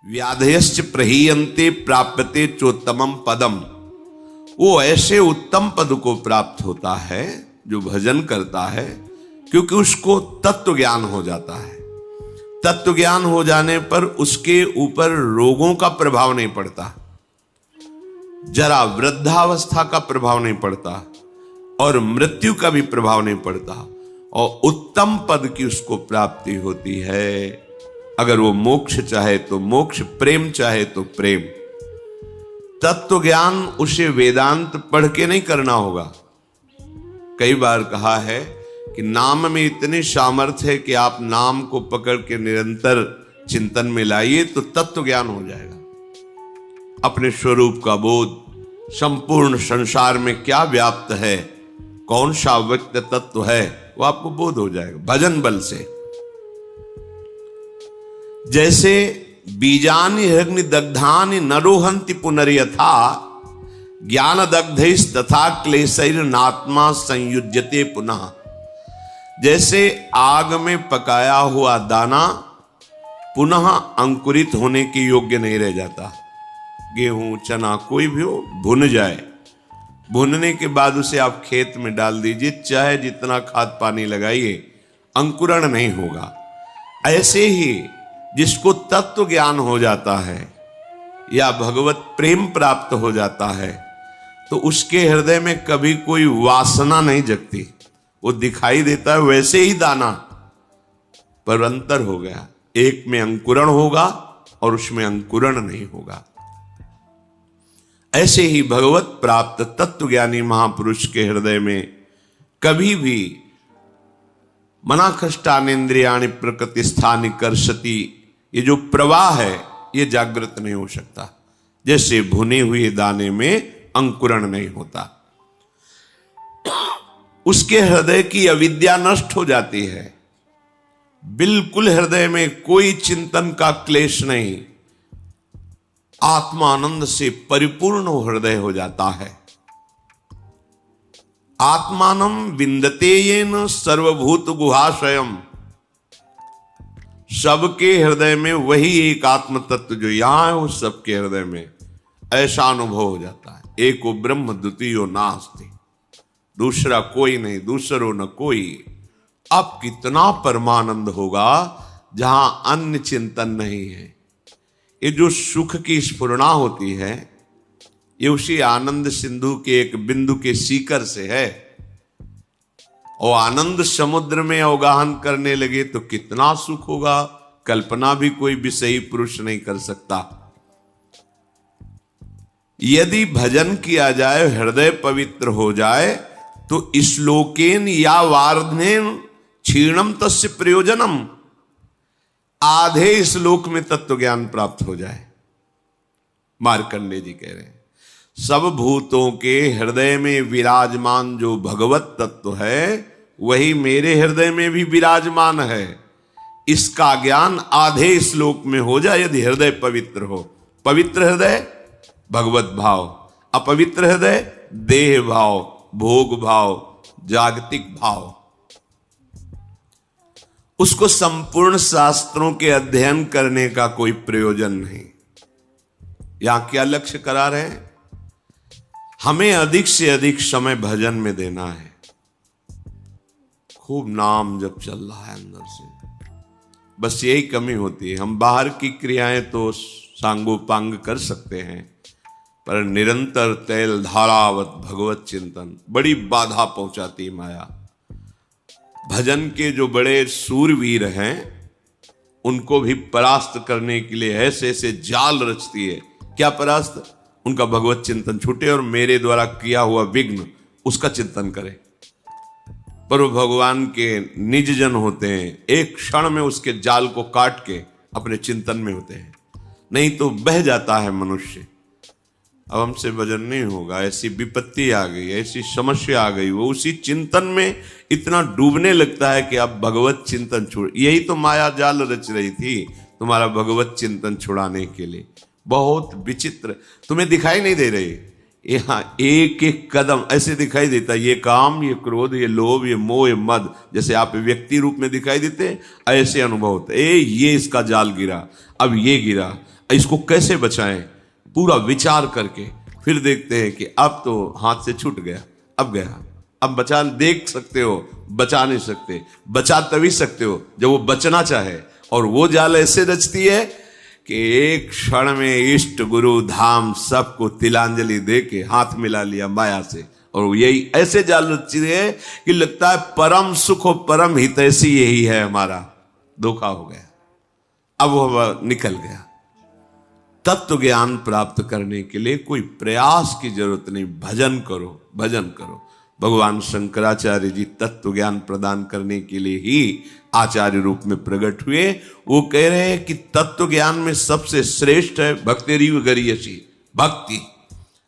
व्याधयश्च प्रहीयन्ते प्राप्यते चोत्तमम पदम। वो ऐसे उत्तम पद को प्राप्त होता है जो भजन करता है, क्योंकि उसको तत्व ज्ञान हो जाता है। तत्व ज्ञान हो जाने पर उसके ऊपर रोगों का प्रभाव नहीं पड़ता, जरा वृद्धावस्था का प्रभाव नहीं पड़ता और मृत्यु का भी प्रभाव नहीं पड़ता, और उत्तम पद की उसको प्राप्ति होती है। अगर वो मोक्ष चाहे तो मोक्ष, प्रेम चाहे तो प्रेम। तत्व ज्ञान उसे वेदांत पढ़ के नहीं करना होगा। कई बार कहा है कि नाम में इतनी सामर्थ्य है कि आप नाम को पकड़ के निरंतर चिंतन में लाइए तो तत्व ज्ञान हो जाएगा। अपने स्वरूप का बोध, संपूर्ण संसार में क्या व्याप्त है, कौन सा व्यक्त तत्व है, वो आपको बोध हो जाएगा भजन बल से। जैसे बीजानि हिरण्य दग्धानि नरोहंति पुनर्यथा ज्ञान दग्धैस् तथा क्लेशैर नात्मा संयुज्यते पुनः। जैसे आग में पकाया हुआ दाना पुनः अंकुरित होने के योग्य नहीं रह जाता। गेहूं, चना, कोई भी हो, भुन जाए, भुनने के बाद उसे आप खेत में डाल दीजिए, चाहे जितना खाद पानी लगाइए, अंकुरण नहीं होगा। ऐसे ही जिसको तत्व ज्ञान हो जाता है या भगवत प्रेम प्राप्त हो जाता है, तो उसके हृदय में कभी कोई वासना नहीं जगती। वो दिखाई देता है वैसे ही दाना, पर अंतर हो गया। एक में अंकुरण होगा और उसमें अंकुरण नहीं होगा। ऐसे ही भगवत प्राप्त तत्वज्ञानी महापुरुष के हृदय में कभी भी मनाखष्टानेन्द्रियाणि प्रकृति स्थानि कर्षति, ये जो प्रवाह है ये जागृत नहीं हो सकता। जैसे भुने हुए दाने में अंकुरण नहीं होता। उसके हृदय की अविद्या नष्ट हो जाती है। बिल्कुल हृदय में कोई चिंतन का क्लेश नहीं, आत्मानंद से परिपूर्ण हृदय हो जाता है। आत्मानं विन्दते येन सर्वभूत गुहाशयम। सबके हृदय में वही एक आत्म तत्व जो यहां है, वो सबके हृदय में ऐसा अनुभव हो जाता है। एको ब्रह्म द्वितीयो नास्ति, दूसरा कोई नहीं, दूसरो न कोई। अब कितना परमानंद होगा जहां अन्य चिंतन नहीं है। ये जो सुख की स्फुरणा होती है, ये उसी आनंद सिंधु के एक बिंदु के सीकर से है। और आनंद समुद्र में अवगाहन करने लगे तो कितना सुख होगा, कल्पना भी कोई विषयी पुरुष नहीं कर सकता। यदि भजन किया जाए, हृदय पवित्र हो जाए, तो श्लोकेन या वार्धनेन क्षीणम तस्य प्रयोजनम। आधे श्लोक में तत्व ज्ञान प्राप्त हो जाए। मार्कंडेय जी कह रहे हैं, सब भूतों के हृदय में विराजमान जो भगवत तत्व है, वही मेरे हृदय में भी विराजमान है। इसका ज्ञान आधे श्लोक में हो जाए यदि हृदय पवित्र हो। पवित्र हृदय भगवत भाव, अपवित्र हृदय देह भाव, भोग भाव, जागतिक भाव। उसको संपूर्ण शास्त्रों के अध्ययन करने का कोई प्रयोजन नहीं। यहां क्या लक्ष्य करा रहे हैं? हमें अधिक से अधिक समय भजन में देना है। खूब नाम जब चल रहा है अंदर से, बस यही कमी होती है। हम बाहर की क्रियाएं तो सांगोपांग कर सकते हैं, पर निरंतर तैल धारावत भगवत चिंतन बड़ी बाधा पहुंचाती माया। भजन के जो बड़े सूरवीर हैं, उनको भी परास्त करने के लिए ऐसे ऐसे जाल रचती है। क्या परास्त? उनका भगवत चिंतन छूटे और मेरे द्वारा किया हुआ विघ्न उसका चिंतन करे। पर वो भगवान के निज जन होते हैं, एक क्षण में उसके जाल को काट के अपने चिंतन में होते हैं। नहीं तो बह जाता है मनुष्य। अब हमसे भजन नहीं होगा, ऐसी विपत्ति आ गई, ऐसी समस्या आ गई, वो उसी चिंतन में इतना डूबने लगता है कि अब भगवत चिंतन छोड़। यही तो माया जाल रच रही थी तुम्हारा भगवत चिंतन छुड़ाने के लिए। बहुत विचित्र, तुम्हें दिखाई नहीं दे रही। यहाँ एक एक कदम ऐसे दिखाई देता, ये काम, ये क्रोध, ये लोभ, ये मोह, ये मद, जैसे आप व्यक्ति रूप में दिखाई देते, ऐसे अनुभव होता है। ये इसका जाल गिरा, अब ये गिरा, इसको कैसे बचाएं, पूरा विचार करके फिर देखते हैं कि अब तो हाथ से छूट गया, अब गया, अब बचा, देख सकते हो, बचा नहीं सकते। बचा तभी सकते हो जब वो बचना चाहे, और वो जाल ऐसे रचती है कि एक क्षण में इष्ट गुरु धाम सबको तिलांजलि दे के हाथ मिला लिया माया से। और यही ऐसे जाल रचती है कि लगता है परम सुख और परम हितैषी यही है हमारा, धोखा हो गया, अब वो निकल गया। तत्व ज्ञान प्राप्त करने के लिए कोई प्रयास की जरूरत नहीं, भजन करो, भजन करो। भगवान शंकराचार्य जी तत्व ज्ञान प्रदान करने के लिए ही आचार्य रूप में प्रकट हुए। वो कह रहे हैं कि तत्व ज्ञान में सबसे श्रेष्ठ है भक्तिरीव गरीयसी, भक्ति।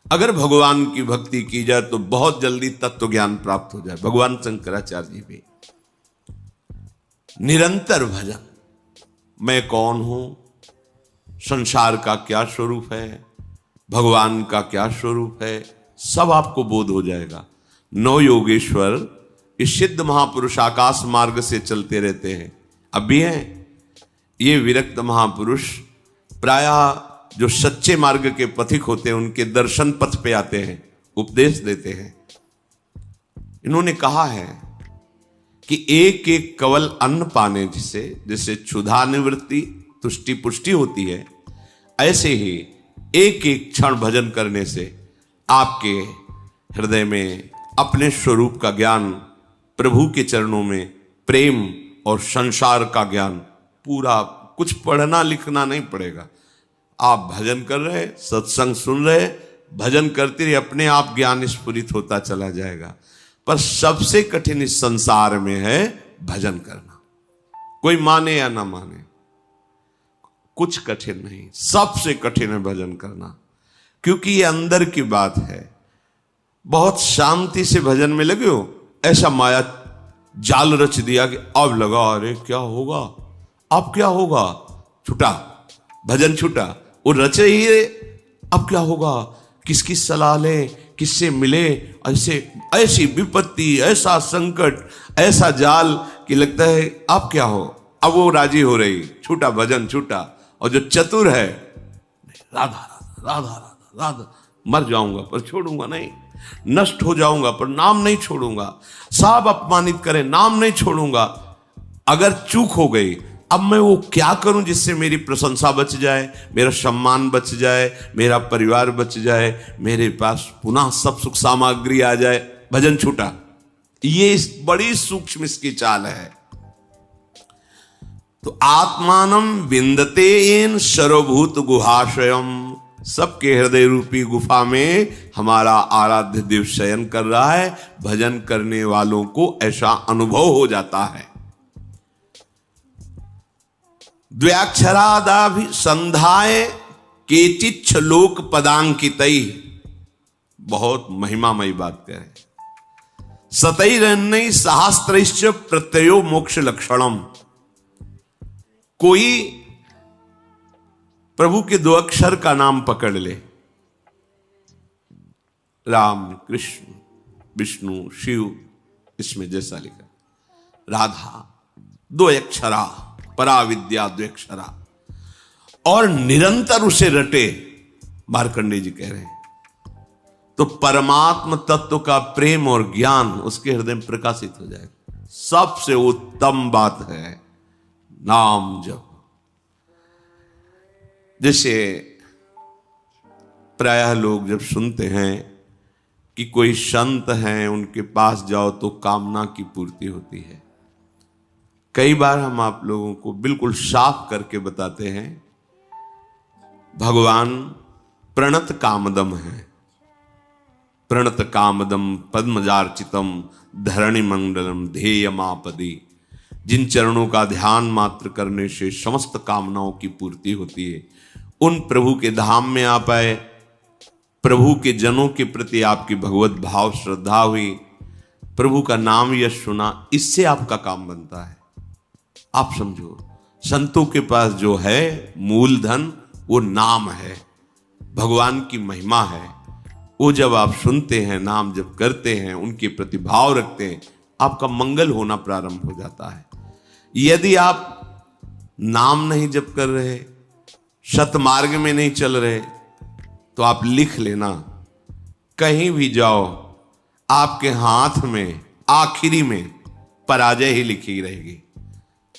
अगर भगवान की भक्ति की जाए तो बहुत जल्दी तत्व ज्ञान प्राप्त हो जाए। भगवान शंकराचार्य जी भी निरंतर भजन, मैं कौन हूं, संसार का क्या स्वरूप है, भगवान का क्या स्वरूप है, सब आपको बोध हो जाएगा। नौ योगेश्वर इस सिद्ध महापुरुष आकाश मार्ग से चलते रहते हैं, अब भी हैं। ये विरक्त महापुरुष प्रायः जो सच्चे मार्ग के पथिक होते हैं उनके दर्शन पथ पे आते हैं, उपदेश देते हैं। इन्होंने कहा है कि एक एक कवल अन्न पाने से जैसे क्षुधा निवृत्ति तुष्टि पुष्टि होती है, ऐसे ही एक एक क्षण भजन करने से आपके हृदय में अपने स्वरूप का ज्ञान, प्रभु के चरणों में प्रेम और संसार का ज्ञान, पूरा कुछ पढ़ना लिखना नहीं पड़ेगा। आप भजन कर रहे, सत्संग सुन रहे, भजन करते रहिए, अपने आप ज्ञान स्फुरित होता चला जाएगा। पर सबसे कठिन इस संसार में है भजन करना, कोई माने या ना माने, कुछ कठिन नहीं, सबसे कठिन है भजन करना, क्योंकि ये अंदर की बात है। बहुत शांति से भजन में लगे हो, ऐसा माया जाल रच दिया कि अब लगा अरे क्या होगा, अब क्या होगा, छूटा भजन, छूटा, वो रचे ही अब क्या होगा, किसकी सलाह ले, किससे मिले, ऐसे ऐसी विपत्ति, ऐसा संकट, ऐसा जाल कि लगता है अब क्या हो। अब वो राजी हो रही, छूटा भजन, छूटा। और जो चतुर है, राधा राधा राधा राधा राधा, मर जाऊंगा पर छोड़ूंगा नहीं, नष्ट हो जाऊंगा पर नाम नहीं छोड़ूंगा, सब अपमानित करें नाम नहीं छोड़ूंगा। अगर चूक हो गई, अब मैं वो क्या करूं जिससे मेरी प्रशंसा बच जाए, मेरा सम्मान बच जाए, मेरा परिवार बच जाए, मेरे पास पुनः सब सुख सामग्री आ जाए, भजन छूटा। ये बड़ी सूक्ष्म इसकी चाल है। तो आत्मानम विंदते एन सर्वभूत गुहाशयम, सबके हृदय रूपी गुफा में हमारा आराध्य देव शयन कर रहा है। भजन करने वालों को ऐसा अनुभव हो जाता है। द्व्याक्षरादाभि संधाय केचिच्छ लोक पदांकितै, बहुत महिमामयी बात कह रहे हैं। सतैरन्नै सहस्त्रैश्च प्रत्ययो मोक्ष लक्षणम, कोई प्रभु के दो अक्षर का नाम पकड़ ले, राम, कृष्ण, विष्णु, शिव, इसमें जैसा लिखा, राधा, दो अक्षरा, पराविद्या द्व्यक्षरा, और निरंतर उसे रटे, मार्कंडेय जी कह रहे हैं, तो परमात्म तत्व का प्रेम और ज्ञान उसके हृदय में प्रकाशित हो जाएगा। सबसे उत्तम बात है नाम जप। जैसे प्रायः लोग जब सुनते हैं कि कोई संत हैं, उनके पास जाओ तो कामना की पूर्ति होती है, कई बार हम आप लोगों को बिल्कुल साफ करके बताते हैं, भगवान प्रणत कामदम है। प्रणत कामदम पद्मजार्चितम धरणि मंडलम ध्येयमापदी, जिन चरणों का ध्यान मात्र करने से समस्त कामनाओं की पूर्ति होती है, उन प्रभु के धाम में आ पाए। प्रभु के जनों के प्रति आपकी भगवत भाव श्रद्धा हुई, प्रभु का नाम यश सुना, इससे आपका काम बनता है। आप समझो, संतों के पास जो है मूलधन वो नाम है, भगवान की महिमा है। वो जब आप सुनते हैं, नाम जब करते हैं, उनके प्रति भाव रखते हैं, आपका मंगल होना प्रारंभ हो जाता है। यदि आप नाम नहीं जप कर रहे, सतमार्ग में नहीं चल रहे तो आप लिख लेना, कहीं भी जाओ आपके हाथ में आखिरी में पराजय ही लिखी रहेगी,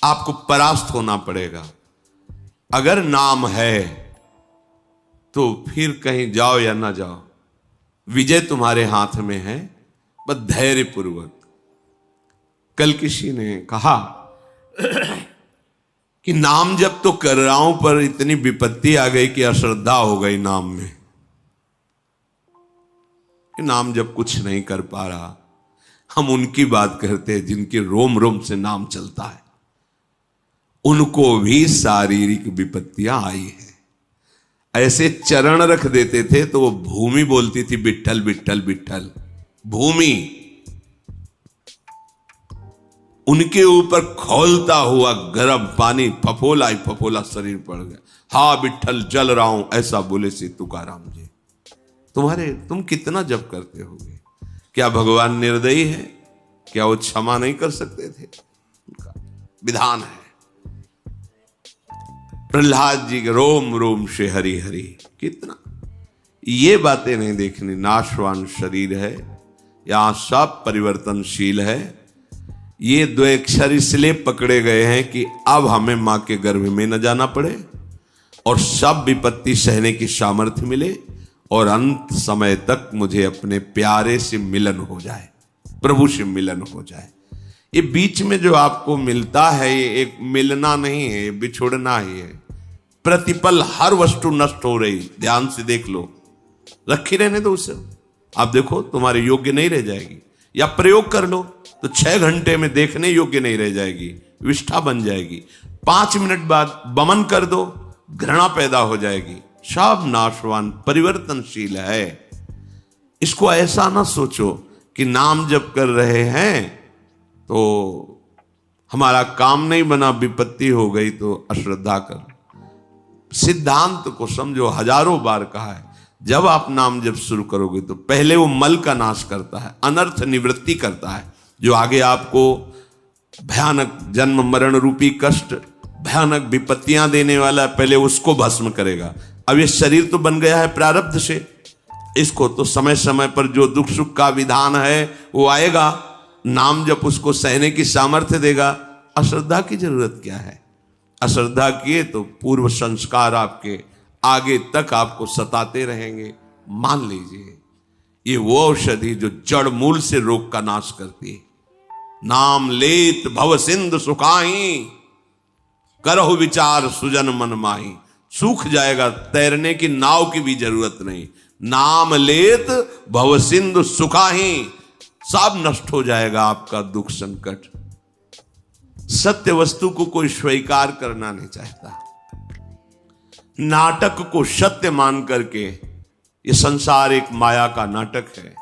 आपको परास्त होना पड़ेगा। अगर नाम है तो फिर कहीं जाओ या ना जाओ, विजय तुम्हारे हाथ में है, बस धैर्य पूर्वक। कल किसी ने कहा कि नाम जप तो कर रहा हूं पर इतनी विपत्ति आ गई कि अश्रद्धा हो गई नाम में, कि नाम जप कुछ नहीं कर पा रहा। हम उनकी बात करते हैं जिनके रोम रोम से नाम चलता है, उनको भी शारीरिक विपत्तियां आई है। ऐसे चरण रख देते थे तो वो भूमि बोलती थी विट्ठल विट्ठल विट्ठल, भूमि उनके ऊपर खौलता हुआ गर्म पानी फफोला ही फफोला शरीर पड़ गया। हा विट्ठल जल रहा हूं, ऐसा बोले से तुकाराम जी। तुम कितना जप करते होगे? क्या भगवान निर्दयी है? क्या वो क्षमा नहीं कर सकते थे? उनका विधान है। प्रहलाद जी के रोम रोम से हरि हरि, कितना ये बातें नहीं देखनी। नाशवान शरीर है, यहां सब परिवर्तनशील है। ये दो अक्षर इसलिए पकड़े गए हैं कि अब हमें मां के गर्भ में न जाना पड़े और सब विपत्ति सहने की सामर्थ्य मिले और अंत समय तक मुझे अपने प्यारे से मिलन हो जाए, प्रभु से मिलन हो जाए। ये बीच में जो आपको मिलता है ये एक मिलना नहीं है, ये बिछुड़ना ही है। प्रतिपल हर वस्तु नष्ट हो रही, ध्यान से देख लो, रखी रहने दो उसे। आप देखो तुम्हारे योग्य नहीं रह जाएगी, या प्रयोग कर लो तो 6 घंटे में देखने योग्य नहीं रह जाएगी, विष्ठा बन जाएगी। 5 मिनट बाद बमन कर दो, घृणा पैदा हो जाएगी। सब नाशवान परिवर्तनशील है। इसको ऐसा ना सोचो कि नाम जप कर रहे हैं तो हमारा काम नहीं बना, विपत्ति हो गई तो अश्रद्धा कर। सिद्धांत को समझो, हजारों बार कहा है, जब आप नाम जप शुरू करोगे तो पहले वो मल का नाश करता है, अनर्थ निवृत्ति करता है, जो आगे आपको भयानक जन्म मरण रूपी कष्ट, भयानक विपत्तियां देने वाला, पहले उसको भस्म करेगा। अब ये शरीर तो बन गया है प्रारब्ध से, इसको तो समय समय पर जो दुख सुख का विधान है वो आएगा, नाम जप उसको सहने की सामर्थ्य देगा। अश्रद्धा की जरूरत क्या है? अश्रद्धा किए तो पूर्व संस्कार आपके आगे तक आपको सताते रहेंगे। मान लीजिए ये वो औषधि जो जड़ मूल से रोग का नाश करती है। नाम लेत भव सिंधु सुखाही, करहु विचार सुजन मन माही। सूख जाएगा, तैरने की नाव की भी जरूरत नहीं। नाम लेत भव सिंधु सुखाही, सब नष्ट हो जाएगा आपका दुख संकट। सत्य वस्तु को कोई स्वीकार करना नहीं चाहता। नाटक को सत्य मान करके, ये संसार एक माया का नाटक है,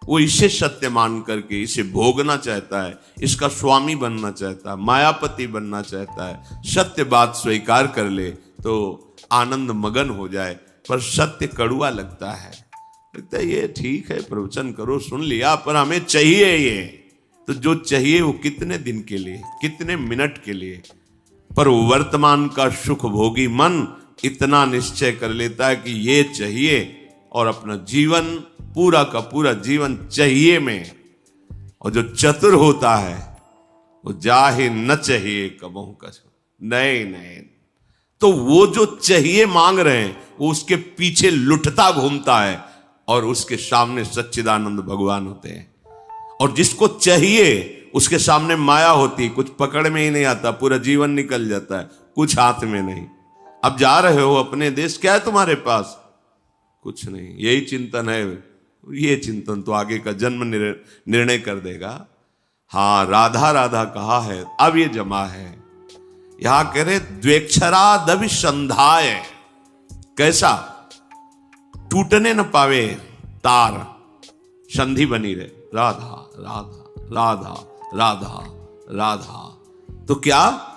वो इसे सत्य मान करके इसे भोगना चाहता है, इसका स्वामी बनना चाहता है, मायापति बनना चाहता है। सत्य बात स्वीकार कर ले तो आनंद मगन हो जाए, पर सत्य कड़ुआ लगता है। लगता है ये ठीक है, प्रवचन करो, सुन लिया, पर हमें चाहिए ये। तो जो चाहिए वो कितने दिन के लिए, कितने मिनट के लिए, पर वर्तमान का सुख भोगी मन इतना निश्चय कर लेता है कि ये चाहिए और अपना जीवन, पूरा का पूरा जीवन चाहिए में। और जो चतुर होता है वो जाहे न चाहिए कबहू कछ, नहीं नहीं, तो वो जो चाहिए मांग रहे हैं वो उसके पीछे लुटता घूमता है और उसके सामने सच्चिदानंद भगवान होते हैं। और जिसको चाहिए उसके सामने माया होती, कुछ पकड़ में ही नहीं आता, पूरा जीवन निकल जाता है, कुछ हाथ में नहीं। अब जा रहे हो अपने देश, क्या है तुम्हारे पास? कुछ नहीं। यही चिंतन है, ये चिंतन तो आगे का जन्म निर्णय कर देगा। हाँ, राधा राधा कहा है, अब ये जमा है। यहां कह रहे द्वेक्षरादभिसंधाय, कैसा? टूटने न पावे तार, संधि बनी रहे, राधा राधा राधा राधा राधा। तो क्या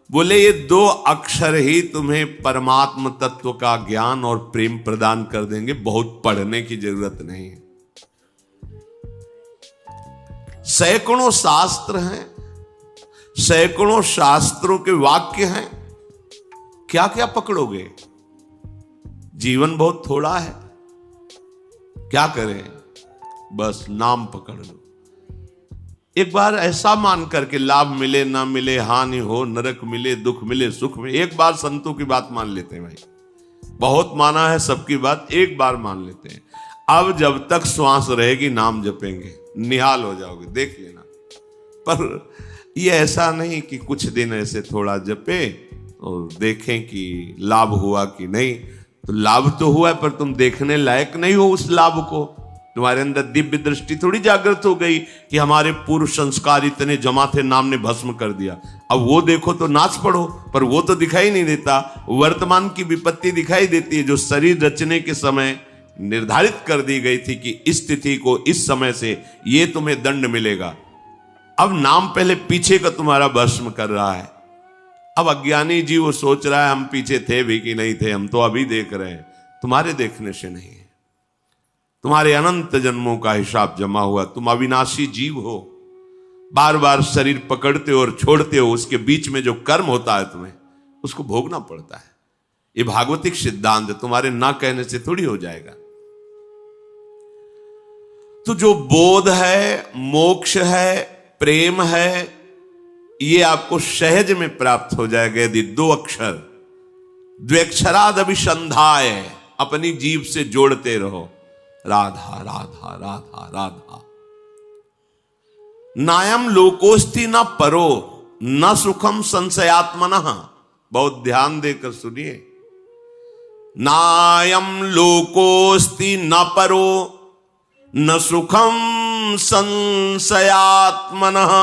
बोले? ये 2 अक्षर ही तुम्हें परमात्म तत्व का ज्ञान और प्रेम प्रदान कर देंगे, बहुत पढ़ने की जरूरत नहीं है। सैकड़ों शास्त्र हैं, सैकड़ों शास्त्रों के वाक्य हैं, क्या क्या पकड़ोगे? जीवन बहुत थोड़ा है, क्या करें, बस नाम पकड़ लो। एक बार ऐसा मान करके लाभ मिले ना मिले, हानि हो, नरक मिले, दुख मिले, सुख मिले, एक बार संतों की बात मान लेते हैं भाई। बहुत माना है सबकी बात, एक बार मान लेते हैं। अब जब तक श्वास रहेगी नाम जपेंगे, निहाल हो जाओगे, देख लेना। पर ये ऐसा नहीं कि कुछ दिन ऐसे थोड़ा जपे और देखें कि लाभ हुआ कि नहीं। तो लाभ तो हुआ है, पर तुम देखने लायक नहीं हो उस लाभ को। तुम्हारे अंदर दिव्य दृष्टि थोड़ी जागृत हो गई कि हमारे पूर्व संस्कार इतने जमा थे, नाम ने भस्म कर दिया। अब वो देखो तो नाच पड़ो, पर वो तो दिखाई नहीं देता। वर्तमान की विपत्ति दिखाई देती है, जो शरीर रचने के समय निर्धारित कर दी गई थी कि इस तिथि को इस समय से ये तुम्हें दंड मिलेगा। अब नाम पहले पीछे का तुम्हारा भस्म कर रहा है। अब अज्ञानी जी वो सोच रहा है हम पीछे थे भी कि नहीं थे, हम तो अभी देख रहे हैं। तुम्हारे देखने से नहीं है, तुम्हारे अनंत जन्मों का हिसाब जमा हुआ। तुम अविनाशी जीव हो, बार बार शरीर पकड़ते हो और छोड़ते हो, उसके बीच में जो कर्म होता है तुम्हें उसको भोगना पड़ता है। ये भागवतिक सिद्धांत तुम्हारे ना कहने से थोड़ी हो जाएगा। तो जो बोध है, मोक्ष है, प्रेम है, ये आपको सहज में प्राप्त हो जाएगा यदि दो अक्षर द्व्यक्षराद अभिसंधाय अपनी जीभ से जोड़ते रहो। राधा राधा राधा राधा। नायम लोकोस्ति न परो न सुखम संशयात्मनः। बहुत ध्यान देकर सुनिए। नायम लोकोस्ति न परो न सुखम संशयात्मनः।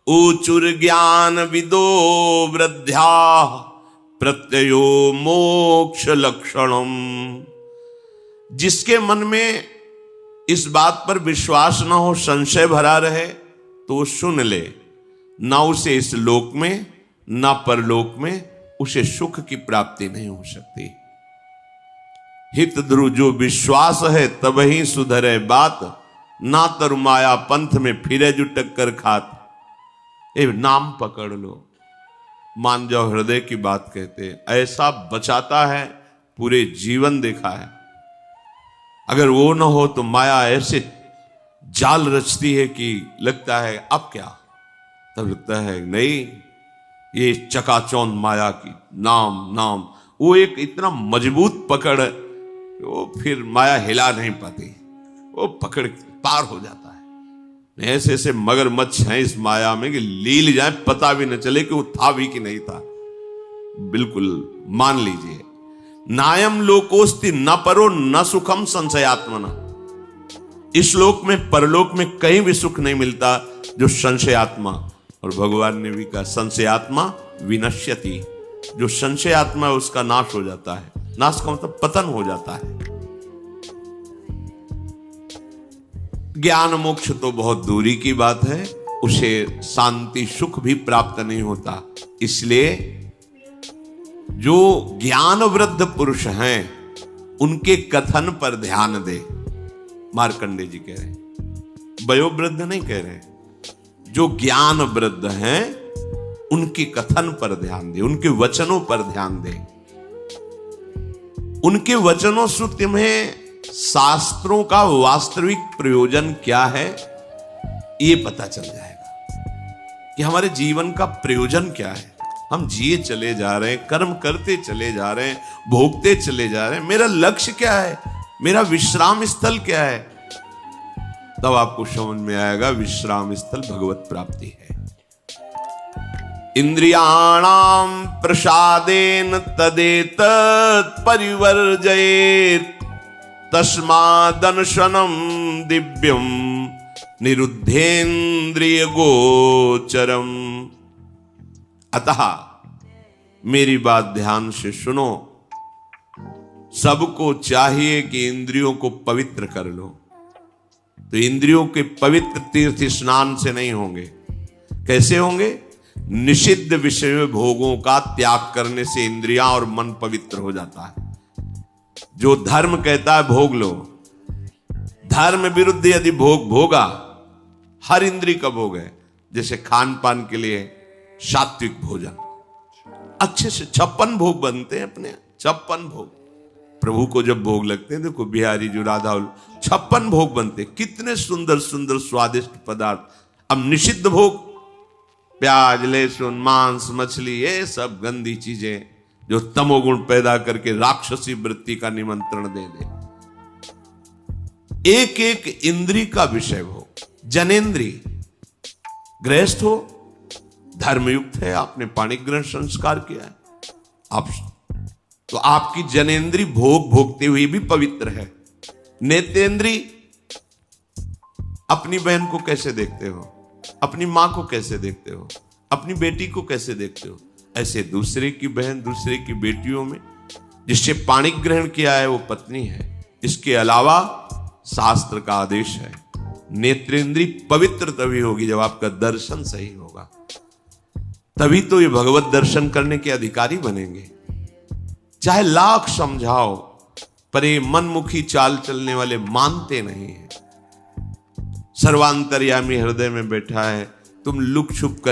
ऊचुर ज्ञान विदो वृद्ध्या प्रत्ययो मोक्ष लक्षणम। जिसके मन में इस बात पर विश्वास न हो, संशय भरा रहे, तो वो सुन ले, ना उसे इस लोक में ना परलोक में उसे सुख की प्राप्ति नहीं हो सकती। हित ध्रुव जो विश्वास है तब ही सुधरे बात, ना तरु माया पंथ में फिरे जो टक्कर खात। ए नाम पकड़ लो, मान जाओ हृदय की बात कहते हैं, ऐसा बचाता है, पूरे जीवन देखा है। अगर वो ना हो तो माया ऐसे जाल रचती है कि लगता है अब क्या, तब लगता है नहीं, ये चकाचौंध माया की नाम नाम, वो एक इतना मजबूत पकड़, वो फिर माया हिला नहीं पाती, वो पकड़ पार हो जाता है। ऐसे ऐसे मगरमच्छ हैं इस माया में कि लील जाए पता भी न चले कि वो था भी कि नहीं था। बिल्कुल मान लीजिए, नायम लोकोस्ति न परो न सुखम संशयात्मना। इस लोक में परलोक में कहीं भी सुख नहीं मिलता जो संशयात्मा। और भगवान ने भी कहा संशयात्मा विनश्यति। जो संशयात्मा है उसका नाश हो जाता है। नाश का मतलब पतन हो जाता है। ज्ञान मोक्ष तो बहुत दूरी की बात है, उसे शांति सुख भी प्राप्त नहीं होता। इसलिए जो ज्ञान वृद्ध पुरुष हैं उनके कथन पर ध्यान दे। मार्कंडे जी कह रहे हैं, वयोवृद्ध नहीं कह रहे, जो ज्ञान वृद्ध हैं उनके कथन पर ध्यान दे, उनके वचनों पर ध्यान दे। उनके वचनों से तुम्हें शास्त्रों का वास्तविक प्रयोजन क्या है ये पता चल जाएगा कि हमारे जीवन का प्रयोजन क्या है। हम जिए चले जा रहे हैं, कर्म करते चले जा रहे हैं, भोगते चले जा रहे हैं, मेरा लक्ष्य क्या है, मेरा विश्राम स्थल क्या है। तब आपको समझ में आएगा विश्राम स्थल भगवत प्राप्ति है। इंद्रियाणाम प्रसादेन तदेतत् परिवर्जयेत् तस्मादनशनम दिव्यम निरुद्धेन्द्रिय गोचरम। अतः मेरी बात ध्यान से सुनो, सबको चाहिए कि इंद्रियों को पवित्र कर लो। तो इंद्रियों के पवित्र तीर्थ स्नान से नहीं होंगे। कैसे होंगे? निषिद्ध विषय भोगों का त्याग करने से इंद्रियां और मन पवित्र हो जाता है। जो धर्म कहता है भोग लो, धर्म विरुद्ध यदि भोग भोगा, हर इंद्रिय का भोग है। जैसे खान पान के लिए सात्विक भोजन, अच्छे से 56 भोग बनते हैं अपने, 56 भोग, प्रभु को जब भोग लगते हैं, देखो बिहारी जो राधा 56 भोग बनते, कितने सुंदर सुंदर स्वादिष्ट पदार्थ। अब निषिद्ध भोग, प्याज, लहसुन, मांस, मछली, ये सब गंदी चीजें जो तमोगुण पैदा करके राक्षसी वृत्ति का निमंत्रण दे दे। एक एक इंद्री का विषय हो, जनेन्द्री, गृहस्थ हो, धर्मयुक्त है, आपने पाणी ग्रहण संस्कार किया है, आप तो आपकी जनेन्द्री भोग भोगते हुए भी पवित्र है। नेतेंद्री, अपनी बहन को कैसे देखते हो, अपनी मां को कैसे देखते हो, अपनी बेटी को कैसे देखते हो, ऐसे दूसरे की बहन, दूसरे की बेटियों में जिससे पाणी ग्रहण किया है वो पत्नी है। इसके अलावा शास्त्र का आदेश है, नेत्रेंद्री पवित्र तभी होगी जब आपका दर्शन सही होगा, तभी तो ये भगवत दर्शन करने के अधिकारी बनेंगे। चाहे लाख समझाओ, पर ये मनमुखी चाल चलने वाले मानते नहीं हैं। सर्वांतर्यामी हृदय में बैठा है, तुम लुक छुप कर